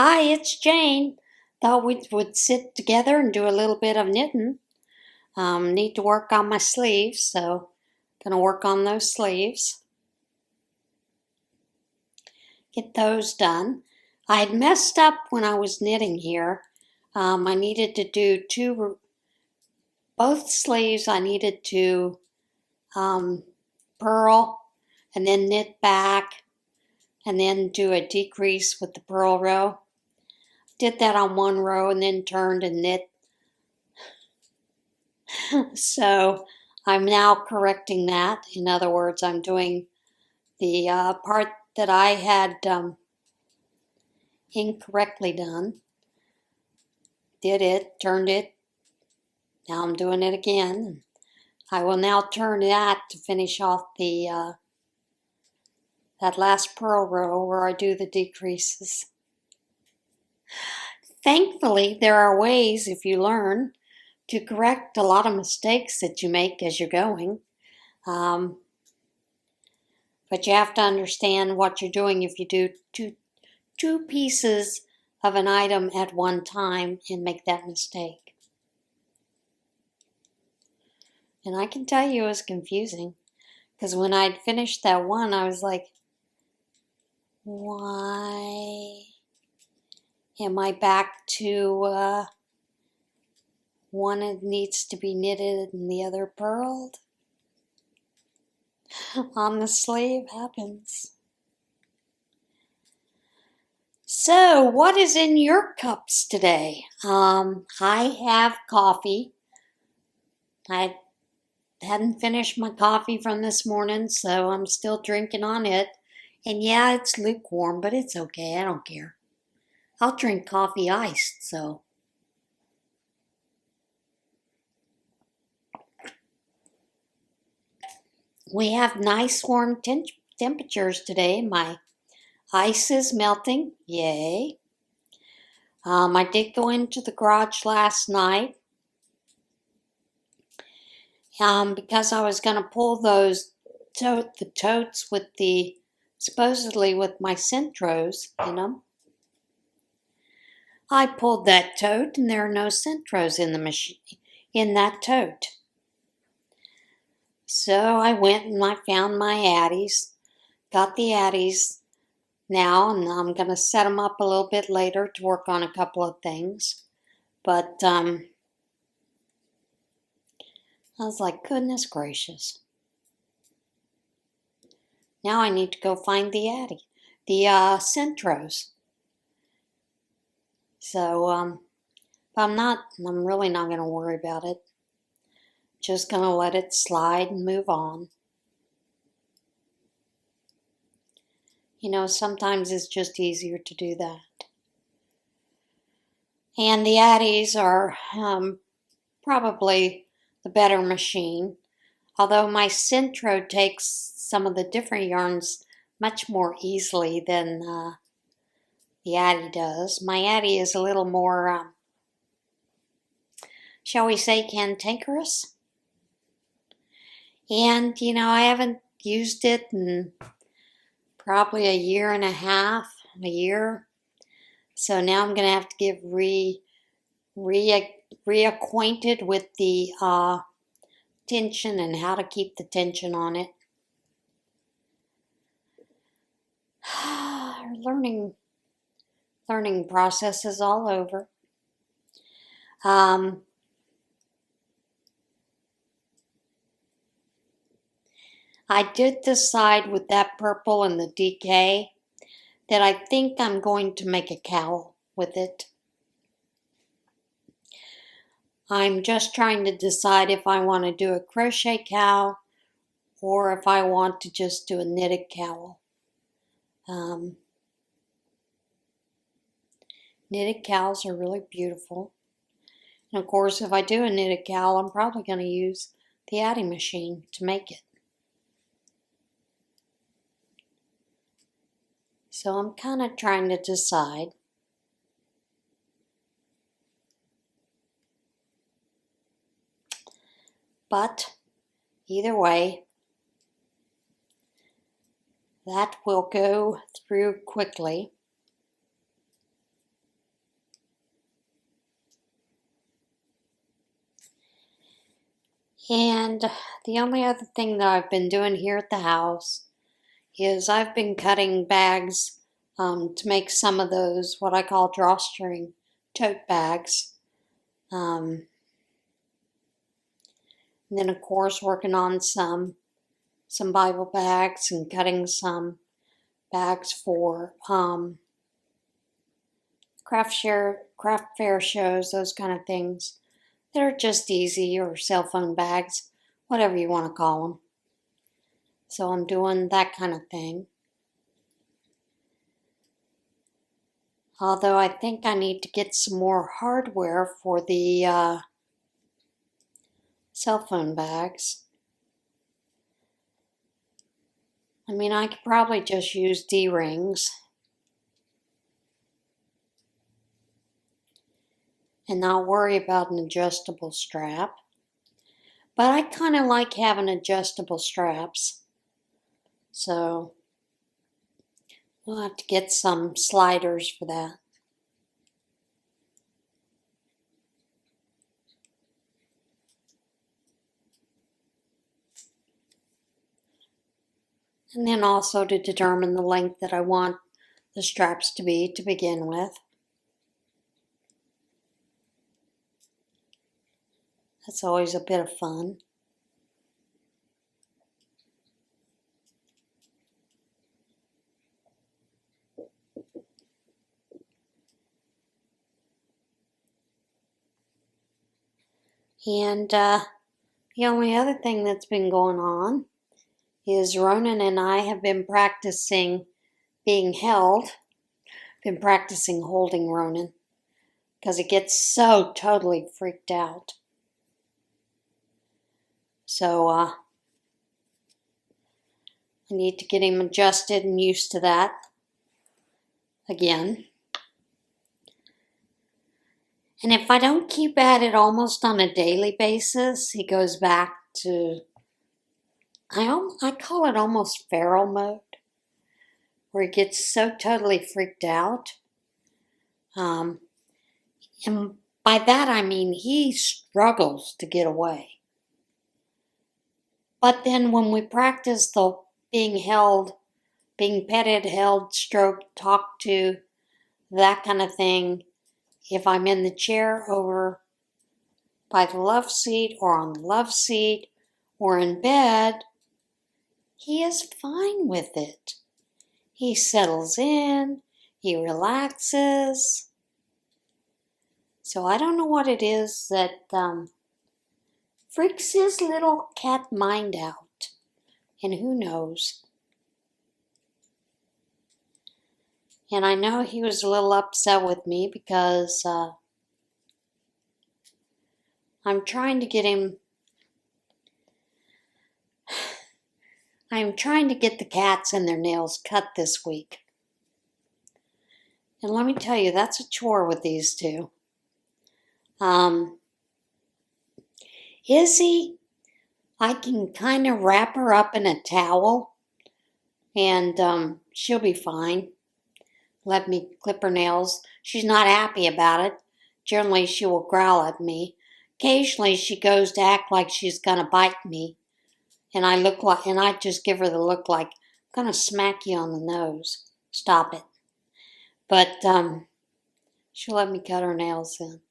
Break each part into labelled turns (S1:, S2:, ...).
S1: Hi, it's Jane. Thought we would sit together and do a little bit of knitting. Need to work on my sleeves, so gonna work on those sleeves. Get those done. I had messed up when I was knitting here. I needed to do both sleeves. I needed to purl and then knit back and then do a decrease with the purl row. Did that on one row and then turned and knit. So I'm now correcting that. In other words, I'm doing the part that I had incorrectly done. Did it, turned it. Now I'm doing it again. I will now turn that to finish off the that last purl row where I do the decreases. Thankfully, there are ways, if you learn, to correct a lot of mistakes that you make as you're going. But you have to understand what you're doing if you do two pieces of an item at one time and make that mistake. And I can tell you it was confusing, because when I'd finished that one, I was like, why am I back to one that needs to be knitted and the other purled? On the sleeve happens. So, what is in your cups today? I have coffee. I hadn't finished my coffee from this morning, so I'm still drinking on it. And yeah, it's lukewarm, but it's okay. I don't care. I'll drink coffee iced, so. We have nice warm temperatures today. My ice is melting. Yay. I did go into the garage last night because I was going to pull those the totes with supposedly with my centros in them. I pulled that tote and there are no centros in the machine in that tote. So I went and I found my addies, got the addies now, and I'm going to set them up a little bit later to work on a couple of things. But I was like, goodness gracious. Now I need to go find the centros. So I'm really not going to worry about it. Just going to let it slide and move on. You know, sometimes it's just easier to do that. And the addies are probably the better machine. Although my Centro takes some of the different yarns much more easily than the Addie does. My Addie is a little more, shall we say, cantankerous. And, you know, I haven't used it in probably a year and a half, a year. So now I'm going to have to get reacquainted with the tension and how to keep the tension on it. Learning processes all over. I did decide with that purple and the DK that I think I'm going to make a cowl with it. I'm just trying to decide if I want to do a crochet cowl or if I want to just do a knitted cowl. Knitted cowls are really beautiful. And of course, if I do a knitted cowl, I'm probably going to use the Addie machine to make it. So I'm kind of trying to decide. But either way, that will go through quickly. And the only other thing that I've been doing here at the house is I've been cutting bags to make some of those, what I call drawstring tote bags. And then, of course, working on some Bible bags and cutting some bags for craft fair shows, those kind of things. They're just easy, or cell phone bags, whatever you want to call them. So I'm doing that kind of thing. Although I think I need to get some more hardware for the cell phone bags. I mean, I could probably just use D-rings and not worry about an adjustable strap. But I kind of like having adjustable straps. So we'll have to get some sliders for that. And then also to determine the length that I want the straps to be to begin with. That's always a bit of fun. And the only other thing that's been going on is Ronan and I have been practicing being held. Been practicing holding Ronan because he gets so totally freaked out. So I need to get him adjusted and used to that again. And if I don't keep at it almost on a daily basis, he goes back to, I call it almost feral mode, where he gets so totally freaked out. And by that I mean he struggles to get away. But then when we practice the being held, being petted, held, stroked, talked to, that kind of thing, if I'm in the chair over by the love seat or on the love seat or in bed, he is fine with it. He settles in, he relaxes. So I don't know what it is that freaks his little cat mind out. And who knows? And I know he was a little upset with me because I'm trying to get the cats and their nails cut this week. And let me tell you, that's a chore with these two. Izzy, I can kind of wrap her up in a towel and she'll be fine. Let me clip her nails. She's not happy about it. Generally, she will growl at me. Occasionally, she goes to act like she's gonna bite me, and I just give her the look like I'm gonna smack you on the nose. Stop it. But she'll let me cut her nails in.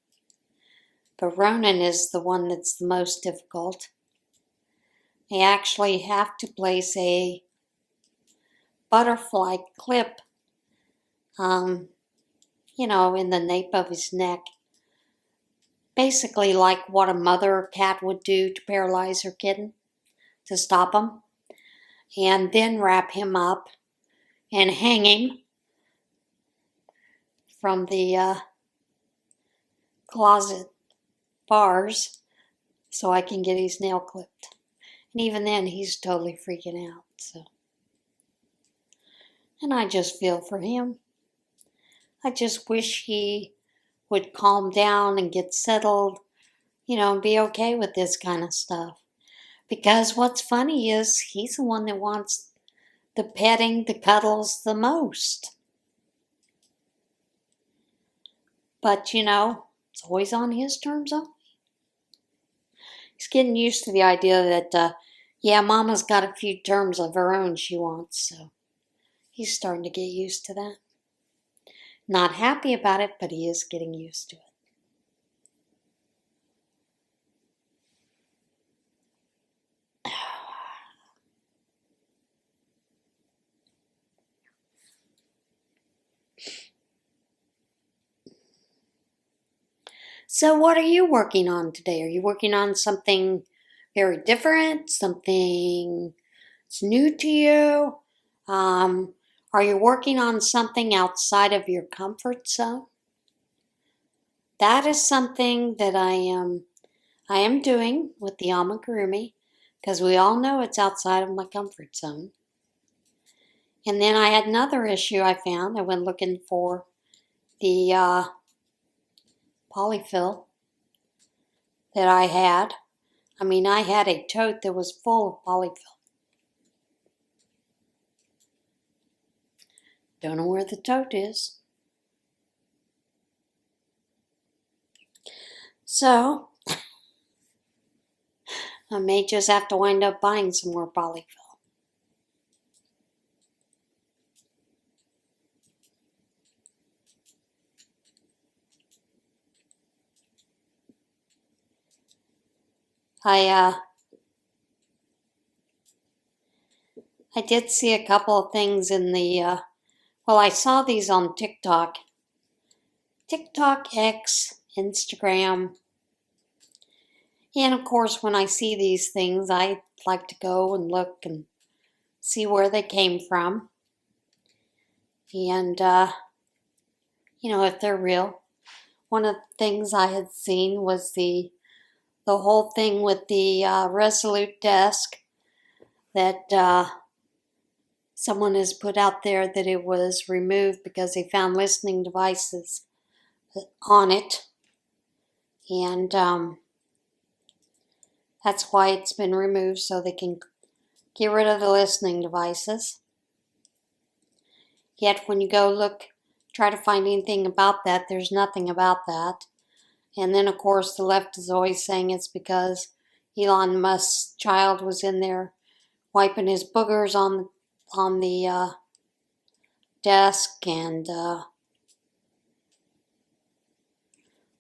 S1: But Ronan is the one that's the most difficult. I actually have to place a butterfly clip in the nape of his neck. Basically like what a mother cat would do to paralyze her kitten, to stop him. And then wrap him up and hang him from the closet bars so I can get his nail clipped. And even then, he's totally freaking out. So, and I just feel for him. I just wish he would calm down and get settled, and be okay with this kind of stuff. Because what's funny is he's the one that wants the petting, the cuddles the most. But, it's always on his terms only. He's getting used to the idea that, yeah, Mama's got a few terms of her own she wants, so he's starting to get used to that. Not happy about it, but he is getting used to it. So what are you working on today? Are you working on something very different? Something that's new to you? Are you working on something outside of your comfort zone? That is something that I am doing with the amigurumi, because we all know it's outside of my comfort zone. And then I had another issue I found. I went looking for the polyfill that I had. I mean, I had a tote that was full of polyfill. Don't know where the tote is. So, I may just have to wind up buying some more polyfill. I did see a couple of things in the, well, I saw these on TikTok, X, Instagram, and of course when I see these things I like to go and look and see where they came from, and if they're real. One of the things I had seen was the whole thing with the Resolute desk that someone has put out there, that it was removed because they found listening devices on it, and that's why it's been removed, so they can get rid of the listening devices. Yet when you go try to find anything about that, there's nothing about that. And then, of course, the left is always saying it's because Elon Musk's child was in there wiping his boogers on the desk, and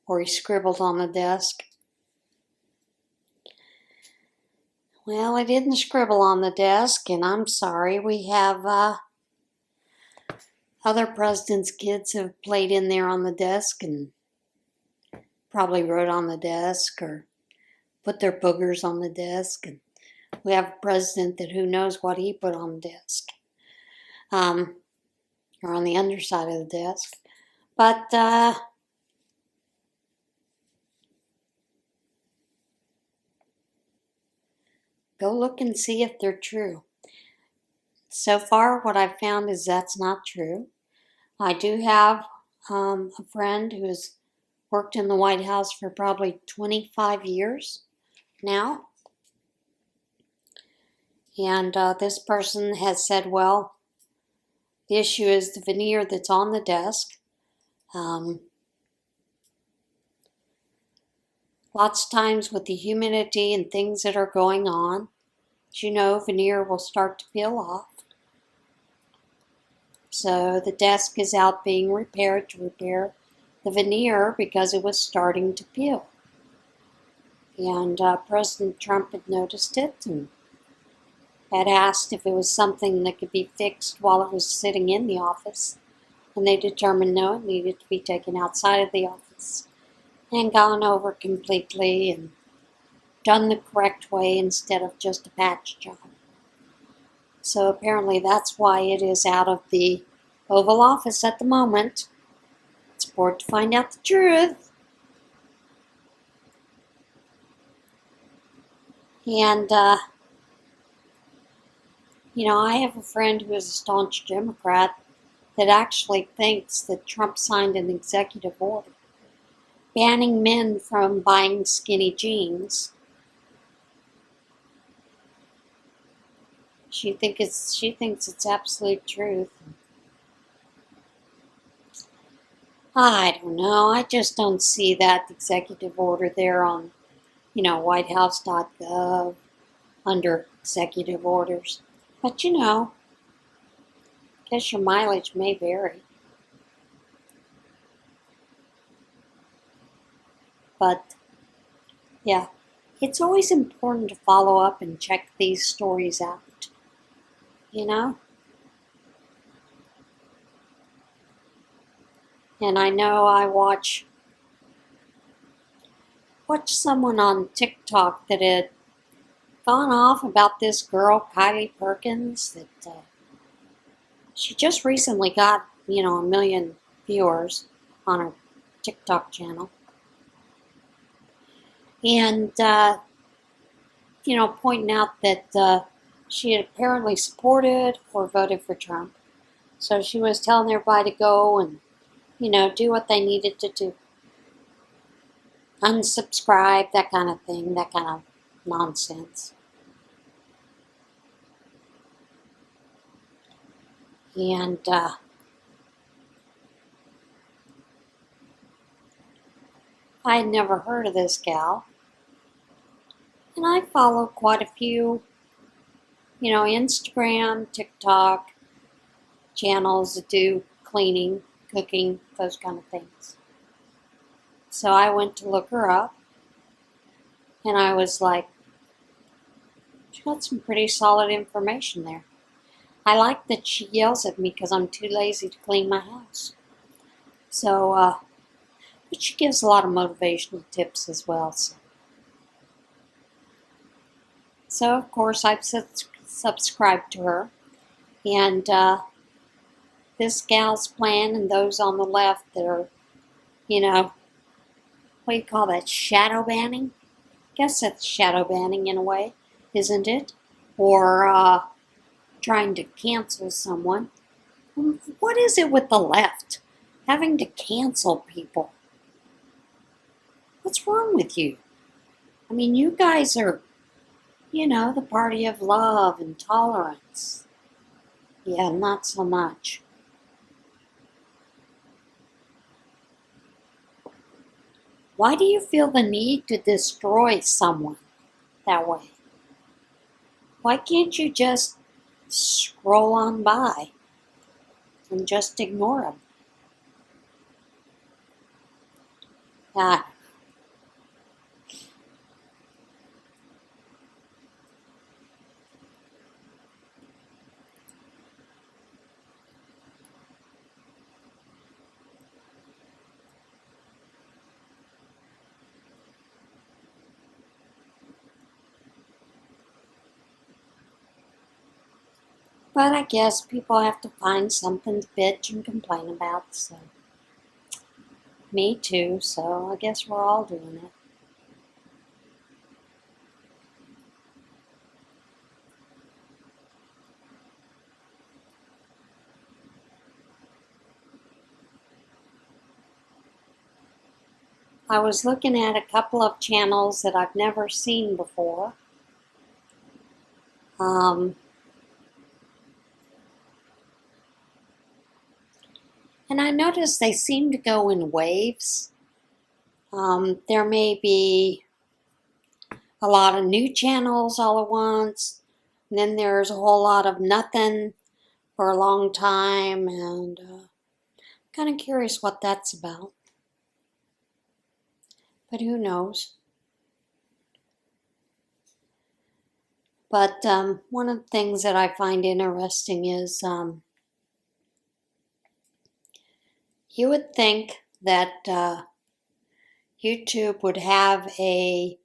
S1: or he scribbled on the desk. Well, I didn't scribble on the desk, and I'm sorry. We have other presidents' kids have played in there on the desk and probably wrote on the desk or put their boogers on the desk. And we have a president that who knows what he put on the desk, or on the underside of the desk. But go look and see if they're true. So far, what I've found is that's not true. I do have a friend who has worked in the White House for probably 25 years now. And this person has said, well, the issue is the veneer that's on the desk. Lots of times with the humidity and things that are going on, as you know, veneer will start to peel off. So the desk is out being repaired to repair the veneer because it was starting to peel. And President Trump had noticed it and had asked if it was something that could be fixed while it was sitting in the office. And they determined no, it needed to be taken outside of the office and gone over completely and done the correct way instead of just a patch job. So apparently that's why it is out of the Oval Office at the moment. It's important to find out the truth. And, I have a friend who is a staunch Democrat that actually thinks that Trump signed an executive order banning men from buying skinny jeans. She thinks it's absolute truth. I don't know. I just don't see that executive order there on, whitehouse.gov under executive orders. But I guess your mileage may vary. But yeah, it's always important to follow up and check these stories out, you know? And I know I watched someone on TikTok that had gone off about this girl, Kylie Perkins, that she just recently got, 1 million viewers on her TikTok channel. And, pointing out that she had apparently supported or voted for Trump. So she was telling everybody to go and, do what they needed to do. Unsubscribe, that kind of thing, that kind of nonsense. And I had never heard of this gal. And I follow quite a few, Instagram, TikTok channels that do cleaning, cooking, those kind of things. So I went to look her up. And I was like, she got some pretty solid information there. I like that she yells at me because I'm too lazy to clean my house. So, but she gives a lot of motivational tips as well. So of course, I've subscribed to her. And this gal's plan and those on the left that are, what do you call that, shadow banning? I guess that's shadow banning in a way, isn't it? Or trying to cancel someone. What is it with the left? Having to cancel people. What's wrong with you? I mean, you guys are, the party of love and tolerance. Yeah, not so much. Why do you feel the need to destroy someone that way? Why can't you just scroll on by and just ignore them? But I guess people have to find something to bitch and complain about, so. Me too, so I guess we're all doing it. I was looking at a couple of channels that I've never seen before. And I noticed they seem to go in waves. There may be a lot of new channels all at once, and then there's a whole lot of nothing for a long time, and kind of curious what that's about. But who knows? But one of the things that I find interesting is you would think that YouTube would have a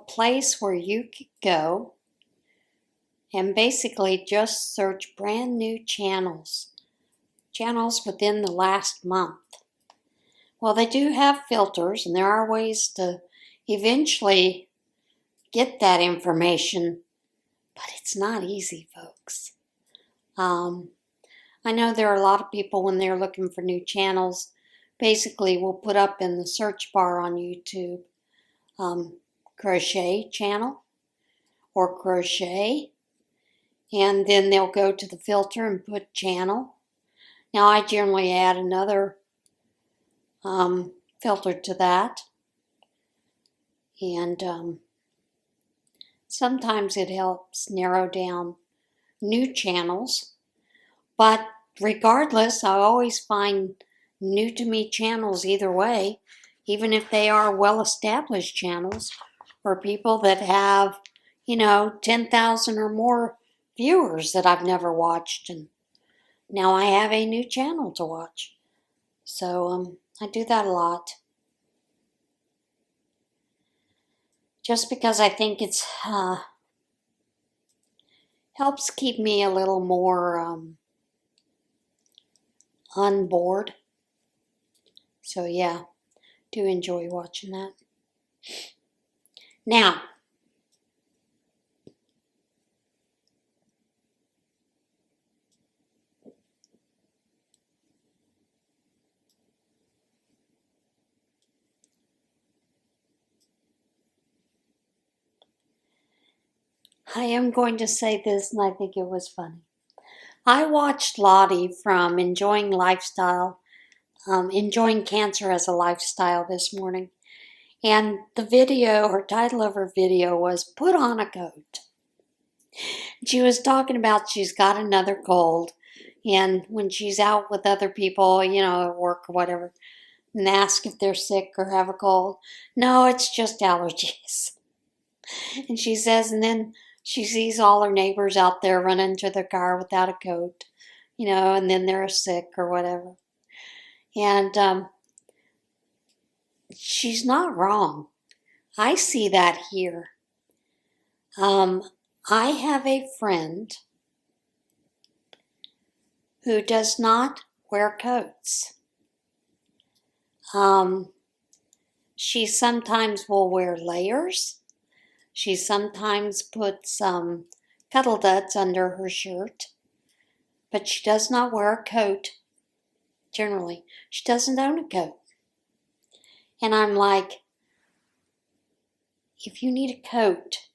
S1: place where you could go and basically just search brand new channels within the last month. Well, they do have filters, and there are ways to eventually get that information, but it's not easy, folks. I know there are a lot of people, when they're looking for new channels, basically will put up in the search bar on YouTube, crochet channel or crochet, and then they'll go to the filter and put channel. Now I generally add another filtered to that. And sometimes it helps narrow down new channels. But regardless, I always find new to me channels either way, even if they are well-established channels or people that have, 10,000 or more viewers that I've never watched. And now I have a new channel to watch. So I do that a lot. Just because I think it's helps keep me a little more on board. So yeah, do enjoy watching that. Now, I am going to say this, and I think it was funny. I watched Lottie from Enjoying Cancer as a Lifestyle this morning. And the video, or title of her video was Put on a Coat. She was talking about she's got another cold. And when she's out with other people, at work or whatever, and ask if they're sick or have a cold. No, it's just allergies. And she says, and then she sees all her neighbors out there running to their car without a coat, and then they're sick or whatever. And she's not wrong. I see that here. I have a friend who does not wear coats. She sometimes will wear layers. She sometimes puts cuddle duds under her shirt, but she does not wear a coat. Generally, she doesn't own a coat. And I'm like, if you need a coat,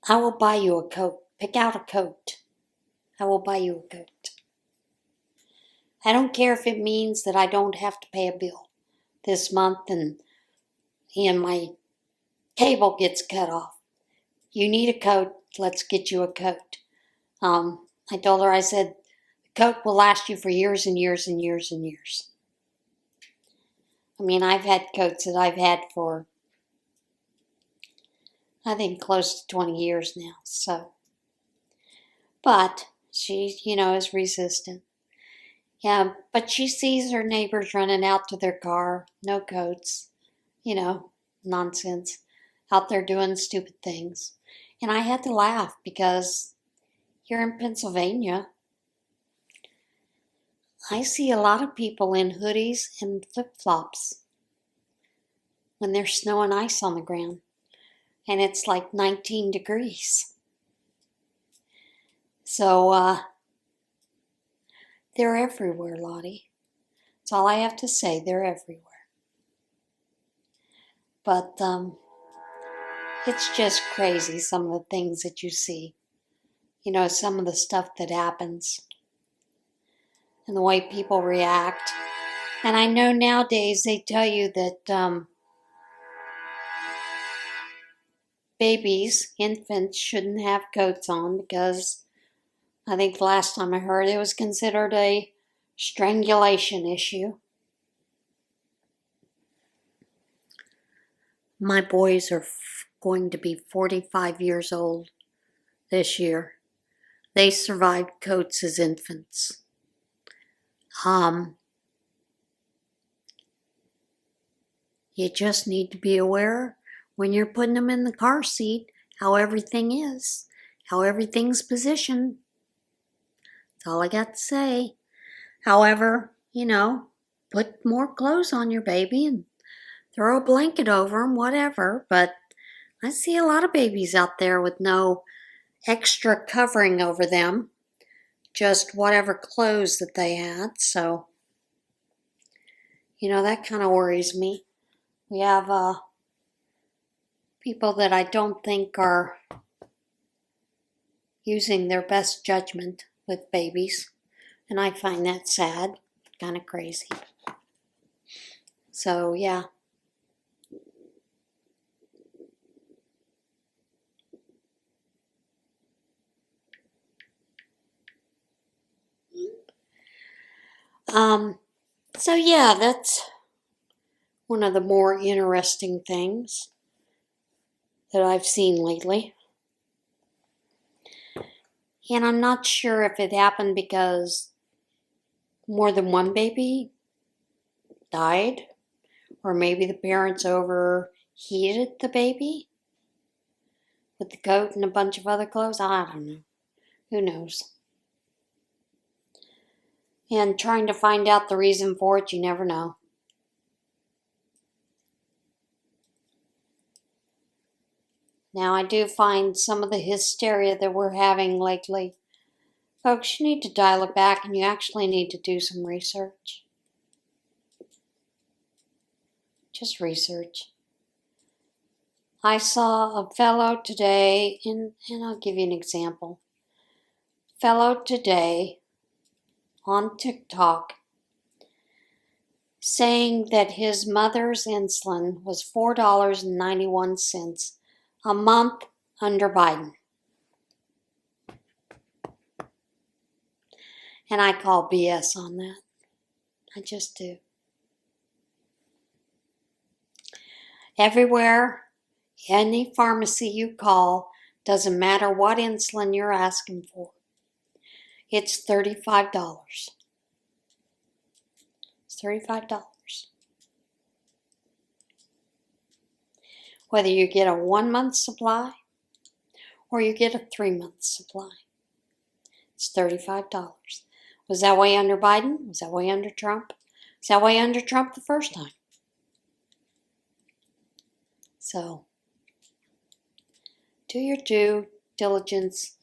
S1: I will buy you a coat. Pick out a coat. I will buy you a coat. I don't care if it means that I don't have to pay a bill this month and my cable gets cut off. You need a coat, let's get you a coat. I told her, I said, the coat will last you for years and years and years and years. I mean, I've had coats that I've had for, I think, close to 20 years now. So, but she, is resistant. Yeah, but she sees her neighbors running out to their car, no coats, nonsense, out there doing stupid things. And I had to laugh because here in Pennsylvania, I see a lot of people in hoodies and flip-flops when there's snow and ice on the ground. And it's like 19 degrees. So, they're everywhere, Lottie. That's all I have to say. They're everywhere. But it's just crazy, some of the things that you see. Some of the stuff that happens. And the way people react. And I know nowadays they tell you that babies, infants, shouldn't have coats on because I think the last time I heard it was considered a strangulation issue. My boys are going to be 45 years old this year. They survived coats as infants. You just need to be aware when you're putting them in the car seat how everything is, how everything's positioned. That's all I got to say. However, put more clothes on your baby and throw a blanket over them, whatever. But I see a lot of babies out there with no extra covering over them, just whatever clothes that they had. So, that kind of worries me. We have people that I don't think are using their best judgment with babies, and I find that sad, kind of crazy. So, yeah. So yeah, that's one of the more interesting things that I've seen lately. And I'm not sure if it happened because more than one baby died, or maybe the parents overheated the baby with the coat and a bunch of other clothes. I don't know. Who knows? And trying to find out the reason for it, you never know. Now, I do find some of the hysteria that we're having lately, folks, you need to dial it back and you actually need to do some research. Just research. I saw a fellow today, and I'll give you an example. Fellow today on TikTok saying that his mother's insulin was $4.91 a month under Biden. And I call BS on that. I just do. Everywhere, any pharmacy you call, doesn't matter what insulin you're asking for, it's $35. It's $35. Whether you get a 1-month supply or you get a 3-month supply, it's $35. Was that way under Biden? Was that way under Trump? Was that way under Trump the first time? So, do your due diligence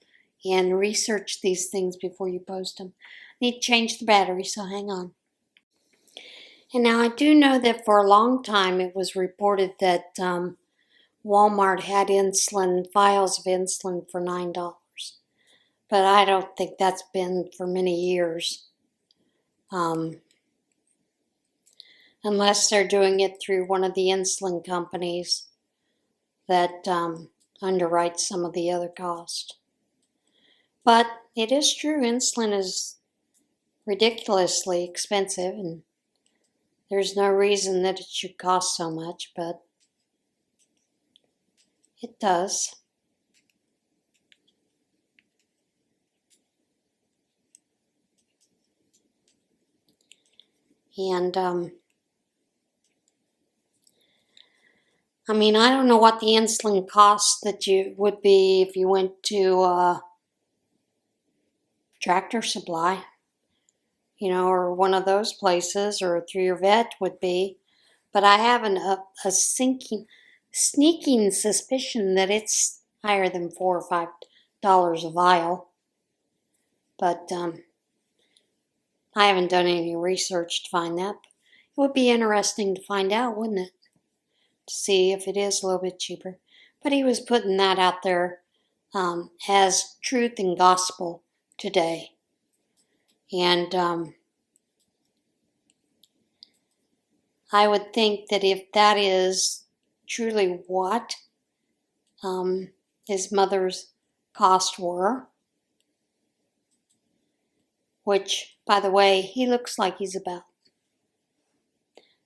S1: and research these things before you post them. Need to change the battery, so hang on. And now I do know that for a long time it was reported that Walmart had vials of insulin for $9. But I don't think that's been for many years. Unless they're doing it through one of the insulin companies that underwrites some of the other cost. But it is true, insulin is ridiculously expensive, and there's no reason that it should cost so much, but it does. And I mean, I don't know what the insulin cost that you would be if you went to Tractor Supply, or one of those places, or through your vet would be. But I have a sneaking suspicion that it's higher than $4 or $5 a vial. But I haven't done any research to find that. It would be interesting to find out, wouldn't it? To see if it is a little bit cheaper. But he was putting that out there as truth and gospel today. And I would think that if that is truly what his mother's costs were, which, by the way, he looks like he's about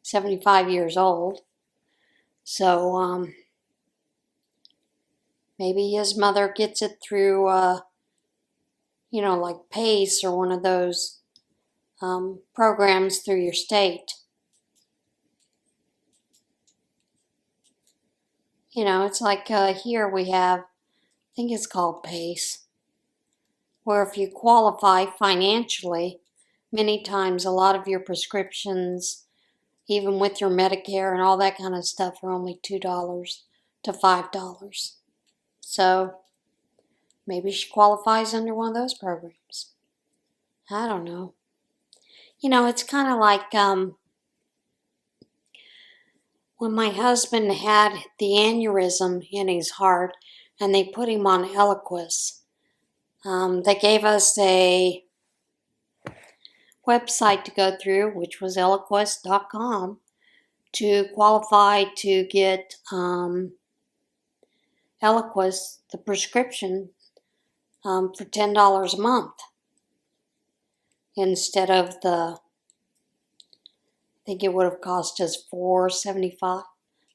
S1: 75 years old. So maybe his mother gets it through, like PACE or one of those programs through your state. It's like here we have, I think it's called PACE, where if you qualify financially, many times a lot of your prescriptions, even with your Medicare and all that kind of stuff, are only $2 to $5. So maybe she qualifies under one of those programs. I don't know. It's kind of like when my husband had the aneurysm in his heart and they put him on Eliquis. They gave us a website to go through, which was eliquis.com, to qualify to get Eliquis, the prescription, for $10 a month instead of I think it would have cost us $4.75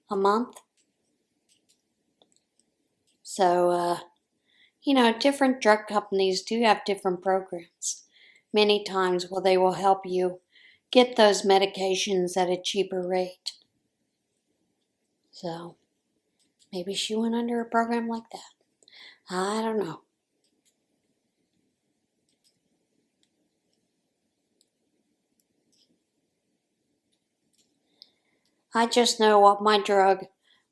S1: a month. So, different drug companies do have different programs. Many times, they will help you get those medications at a cheaper rate. So, maybe she went under a program like that. I don't know. I just know what my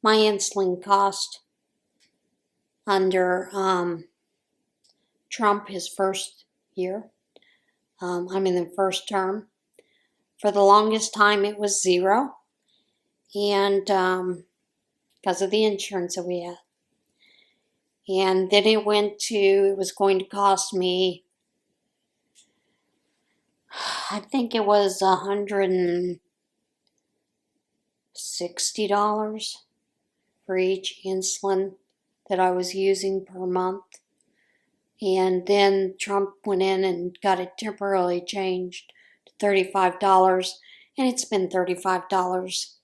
S1: insulin cost under Trump his first year. The first term. For the longest time it was $0. And because of the insurance that we had. And then it was going to cost me, I think it was $160 for each insulin that I was using per month. And then Trump went in and got it temporarily changed to $35. And it's been $35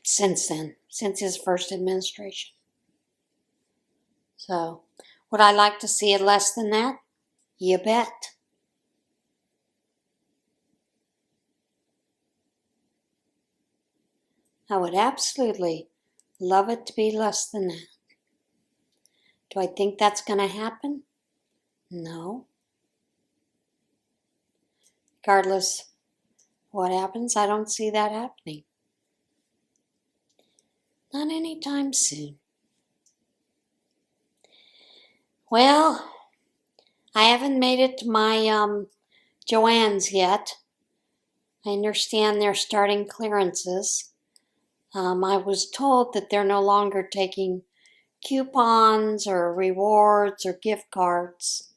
S1: since then, since his first administration. So, would I like to see it less than that? You bet. I would absolutely love it to be less than that. Do I think that's going to happen? No. Regardless what happens, I don't see that happening. Not anytime soon. Well, I haven't made it to my Joann's yet. I understand they're starting clearances. I was told that they're no longer taking coupons or rewards or gift cards,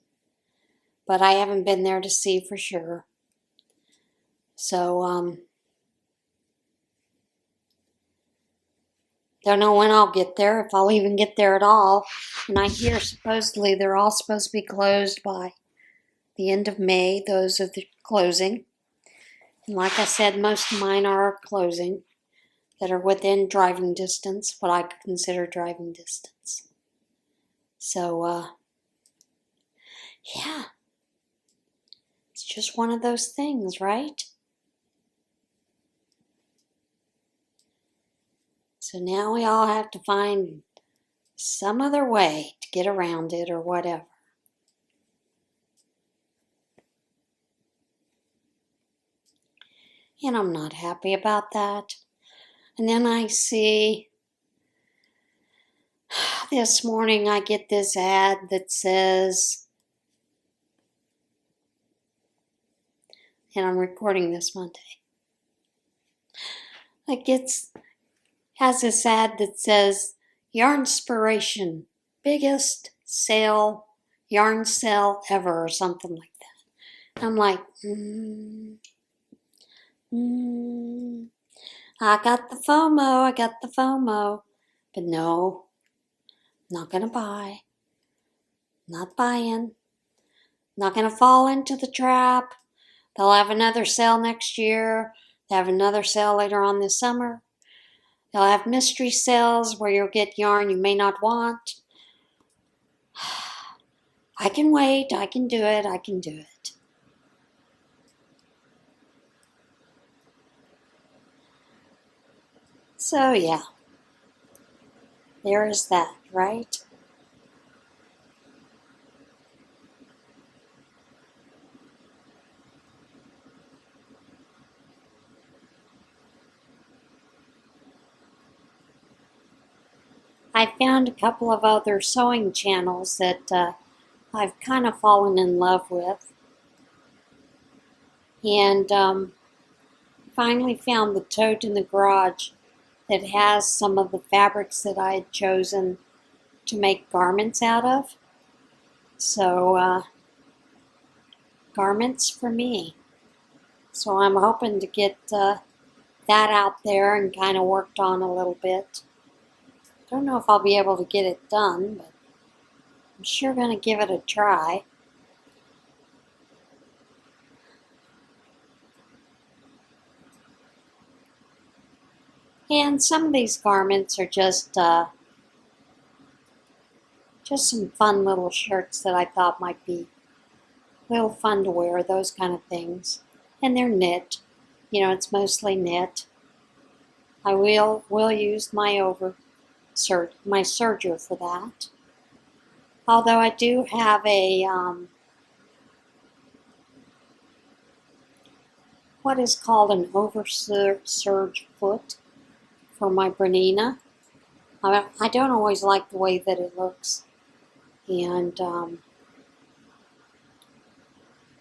S1: but I haven't been there to see for sure. So, don't know when I'll get there, if I'll even get there at all. And I hear supposedly they're all supposed to be closed by the end of May. Those are the closing. And like I said, most of mine are closing that are within driving distance, what I could consider driving distance. So, yeah. It's just one of those things, right? So now we all have to find some other way to get around it or whatever. And I'm not happy about that. And then I see, this morning I get this ad that says, and I'm recording this Monday, has this ad that says, Yarnspiration, biggest yarn sale ever, or something like that. I'm like, I got the FOMO, but no, not gonna buy, not buying, not gonna fall into the trap. They'll have another sale next year, they'll have another sale later on this summer. They'll have mystery sales where you'll get yarn you may not want. I can wait, I can do it. So yeah, there is that, right? I found a couple of other sewing channels that I've kind of fallen in love with. And finally found the tote in the garage that has some of the fabrics that I had chosen to make garments out of. So, garments for me. So I'm hoping to get that out there and kind of worked on a little bit. Don't know if I'll be able to get it done, but I'm sure going to give it a try. And some of these garments are just some fun little shirts that I thought might be a little fun to wear, those kind of things. And they're knit. You know, it's mostly knit. I will use my serger for that. Although I do have a what is called an overserge foot for my Bernina. I don't always like the way that it looks, and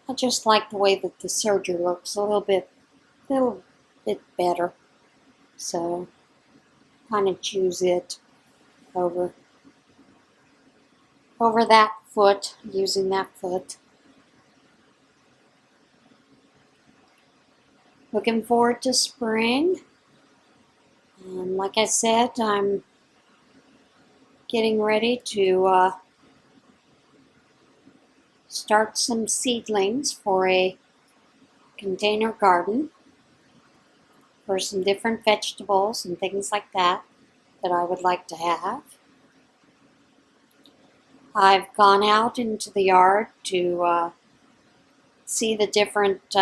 S1: I just like the way that the serger looks a little bit better. So kind of choose it over that foot, using that foot. Looking forward to spring. And like I said, I'm getting ready to start some seedlings for a container garden for some different vegetables and things like that I would like to have. I've gone out into the yard to see the different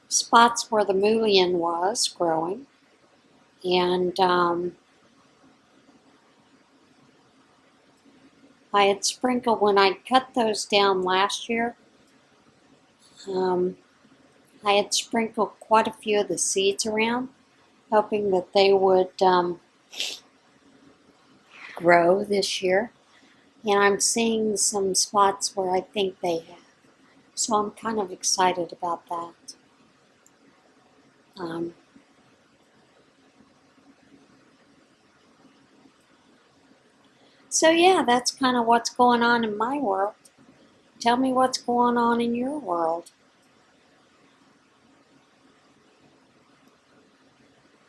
S1: spots where the mullein was growing, and I had sprinkled, when I cut those down last year, I had sprinkled quite a few of the seeds around, hoping that they would grow this year. And I'm seeing some spots where I think they have. So I'm kind of excited about that. So yeah, that's kind of what's going on in my world. Tell me what's going on in your world.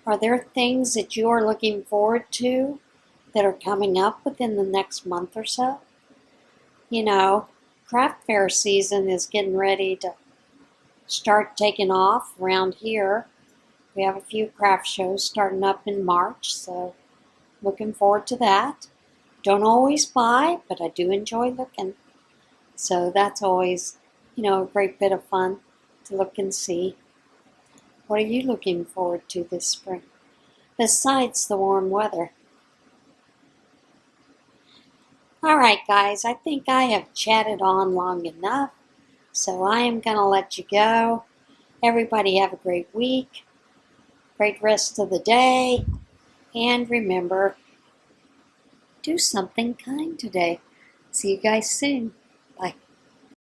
S1: Are there things that you are looking forward to that are coming up within the next month or so? You know, craft fair season is getting ready to start taking off around here. We have a few craft shows starting up in March, so looking forward to that. Don't always buy, but I do enjoy looking. So that's always, a great bit of fun to look and see. What are you looking forward to this spring, besides the warm weather? All right, guys, I think I have chatted on long enough, so I am going to let you go. Everybody have a great week, great rest of the day, and remember, do something kind today. See you guys soon.